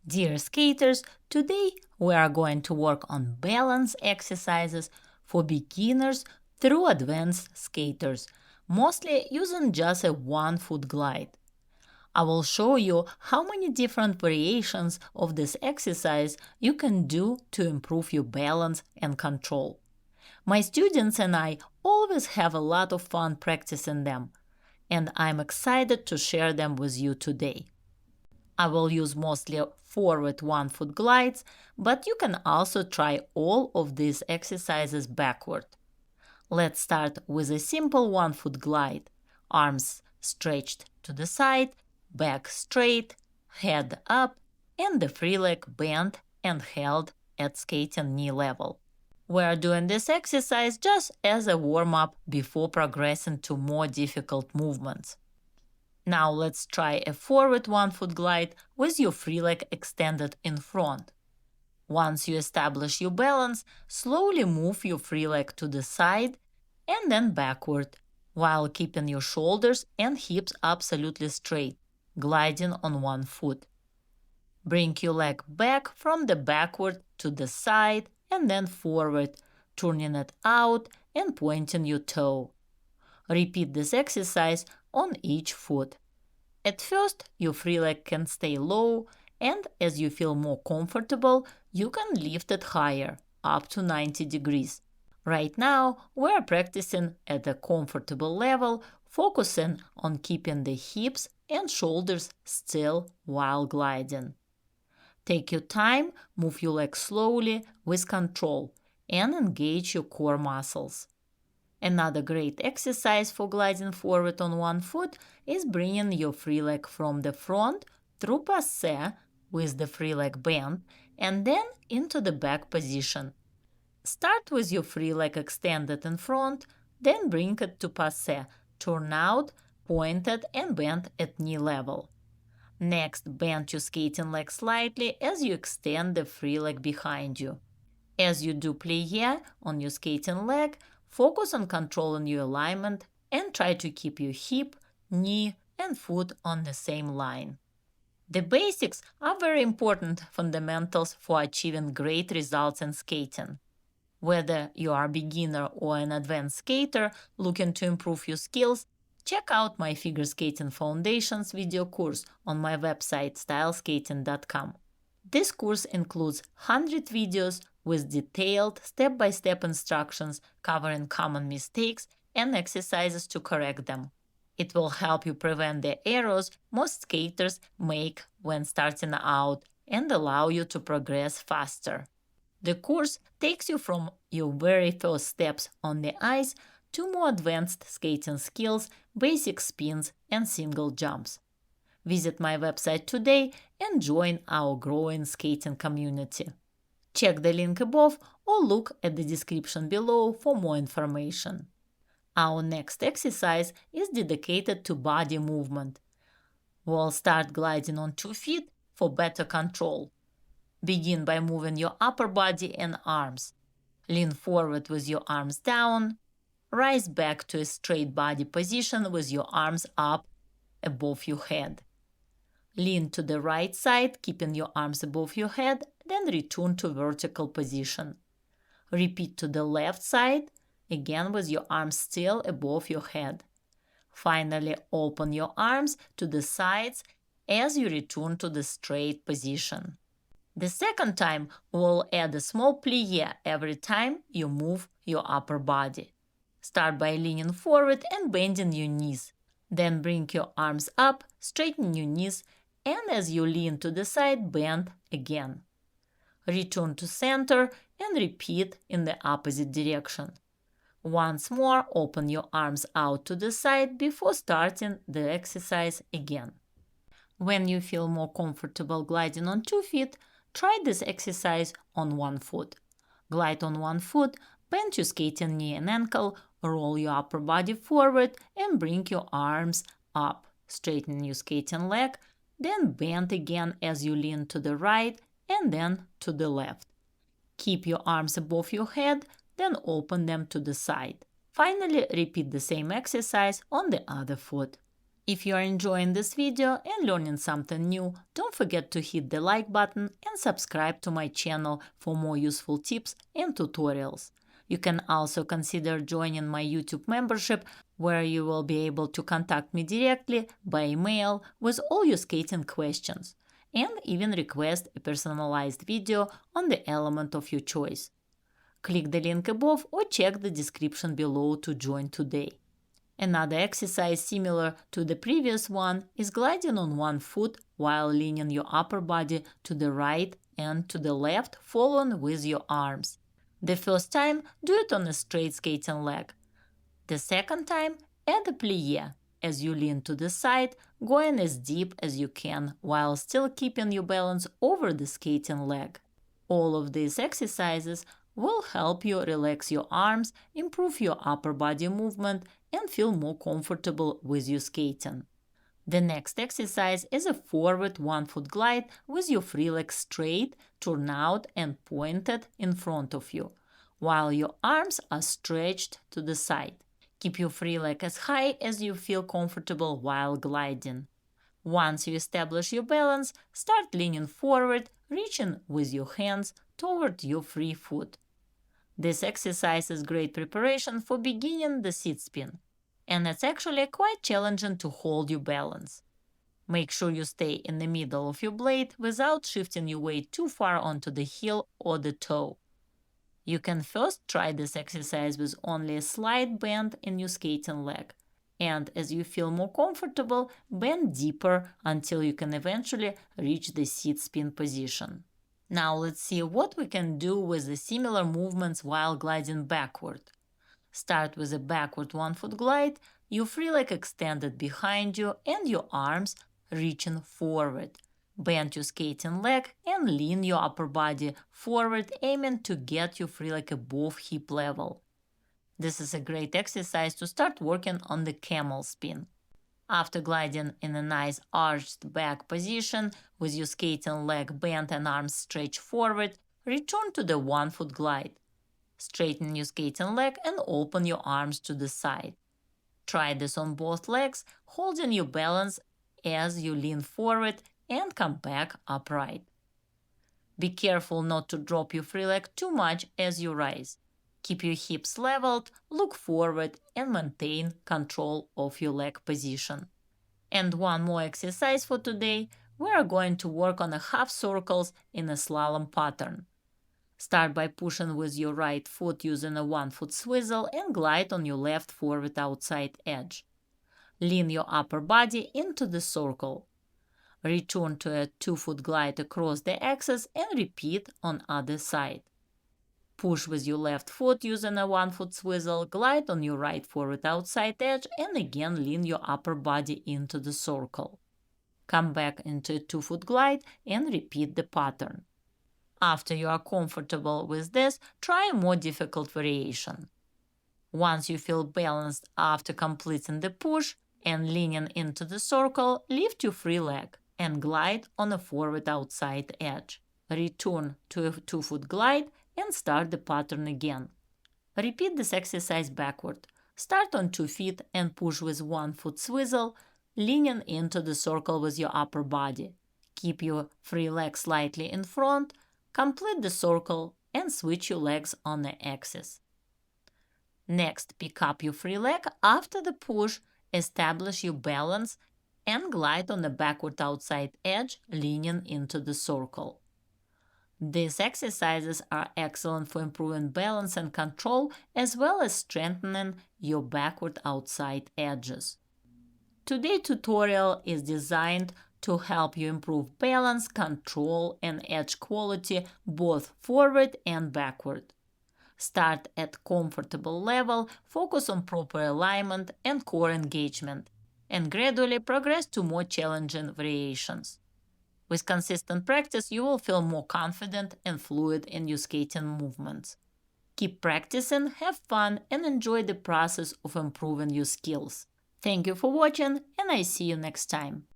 Dear skaters, today we are going to work on balance exercises for beginners through advanced skaters, mostly using just a one-foot glide. I will show you how many different variations of this exercise you can do to improve your balance and control. My students and I always have a lot of fun practicing them, and I'm excited to share them with you today. I will use mostly forward one-foot glides, but you can also try all of these exercises backward. Let's start with a simple one-foot glide. Arms stretched to the side, back straight, head up, and the free leg bent and held at skating knee level. We are doing this exercise just as a warm-up before progressing to more difficult movements. Now let's try a forward one-foot glide with your free leg extended in front. Once you establish your balance, slowly move your free leg to the side and then backward, while keeping your shoulders and hips absolutely straight, gliding on one foot. Bring your leg back from the backward to the side and then forward, turning it out and pointing your toe. Repeat this exercise on each foot. At first, your free leg can stay low, and as you feel more comfortable, you can lift it higher, up to 90 degrees. Right now, we are practicing at a comfortable level, focusing on keeping the hips and shoulders still while gliding. Take your time, move your leg slowly with control, and engage your core muscles. Another great exercise for gliding forward on one foot is bringing your free leg from the front through passe with the free leg bent and then into the back position. Start with your free leg extended in front, then bring it to passe, turn out, pointed and bent at knee level. Next, bend your skating leg slightly as you extend the free leg behind you. As you do plie on your skating leg, focus on controlling your alignment and try to keep your hip, knee, and foot on the same line. The basics are very important fundamentals for achieving great results in skating. Whether you are a beginner or an advanced skater looking to improve your skills, check out my Figure Skating Foundations video course on my website styleskating.com. This course includes 100 videos with detailed step-by-step instructions covering common mistakes and exercises to correct them. It will help you prevent the errors most skaters make when starting out and allow you to progress faster. The course takes you from your very first steps on the ice to more advanced skating skills, basic spins, and single jumps. Visit my website today and join our growing skating community. Check the link above or look at the description below for more information. Our next exercise is dedicated to body movement. We'll start gliding on 2 feet for better control. Begin by moving your upper body and arms. Lean forward with your arms down. Rise back to a straight body position with your arms up above your head. Lean to the right side, keeping your arms above your head, then return to vertical position. Repeat to the left side, again with your arms still above your head. Finally, open your arms to the sides as you return to the straight position. The second time, we'll add a small plie every time you move your upper body. Start by leaning forward and bending your knees. Then bring your arms up, straighten your knees, and as you lean to the side, bend again. Return to center and repeat in the opposite direction. Once more, open your arms out to the side before starting the exercise again. When you feel more comfortable gliding on 2 feet, try this exercise on 1 foot. Glide on 1 foot, bend your skating knee and ankle, roll your upper body forward and bring your arms up. Straighten your skating leg, then bend again as you lean to the right and then to the left. Keep your arms above your head, then open them to the side. Finally, repeat the same exercise on the other foot. If you are enjoying this video and learning something new, don't forget to hit the like button and subscribe to my channel for more useful tips and tutorials. You can also consider joining my YouTube membership, where you will be able to contact me directly by email with all your skating questions, and even request a personalized video on the element of your choice. Click the link above or check the description below to join today. Another exercise similar to the previous one is gliding on one foot while leaning your upper body to the right and to the left, following with your arms. The first time, do it on a straight skating leg. The second time, add a plie as you lean to the side, going as deep as you can while still keeping your balance over the skating leg. All of these exercises will help you relax your arms, improve your upper body movement, and feel more comfortable with your skating. The next exercise is a forward one-foot glide with your free leg straight, turned out and pointed in front of you, while your arms are stretched to the side. Keep your free leg as high as you feel comfortable while gliding. Once you establish your balance, start leaning forward, reaching with your hands toward your free foot. This exercise is great preparation for beginning the seat spin, and it's actually quite challenging to hold your balance. Make sure you stay in the middle of your blade without shifting your weight too far onto the heel or the toe. You can first try this exercise with only a slight bend in your skating leg, and as you feel more comfortable, bend deeper until you can eventually reach the seat spin position. Now let's see what we can do with the similar movements while gliding backward. Start with a backward one-foot glide, your free leg extended behind you and your arms reaching forward. Bend your skating leg and lean your upper body forward, aiming to get your free leg above hip level. This is a great exercise to start working on the camel spin. After gliding in a nice arched back position with your skating leg bent and arms stretched forward, return to the one-foot glide. Straighten your skating leg and open your arms to the side. Try this on both legs, holding your balance as you lean forward and come back upright. Be careful not to drop your free leg too much as you rise. Keep your hips leveled, look forward, and maintain control of your leg position. And one more exercise for today. We are going to work on a half circles in a slalom pattern. Start by pushing with your right foot using a one-foot swivel and glide on your left forward outside edge. Lean your upper body into the circle. Return to a two-foot glide across the axis and repeat on other side. Push with your left foot using a one-foot swivel, glide on your right forward outside edge, and again lean your upper body into the circle. Come back into a two-foot glide and repeat the pattern. After you are comfortable with this, try a more difficult variation. Once you feel balanced after completing the push and leaning into the circle, lift your free leg and glide on a forward outside edge. Return to a two-foot glide and start the pattern again. Repeat this exercise backward. Start on 2 feet and push with 1-foot swivel, leaning into the circle with your upper body. Keep your free leg slightly in front, complete the circle, and switch your legs on the axis. Next, pick up your free leg after the push, establish your balance, and glide on the backward outside edge, leaning into the circle. These exercises are excellent for improving balance and control, as well as strengthening your backward outside edges. Today's tutorial is designed to help you improve balance, control, and edge quality both forward and backward. Start at comfortable level, focus on proper alignment and core engagement, and gradually progress to more challenging variations. With consistent practice, you will feel more confident and fluid in your skating movements. Keep practicing, have fun, and enjoy the process of improving your skills. Thank you for watching, and I see you next time.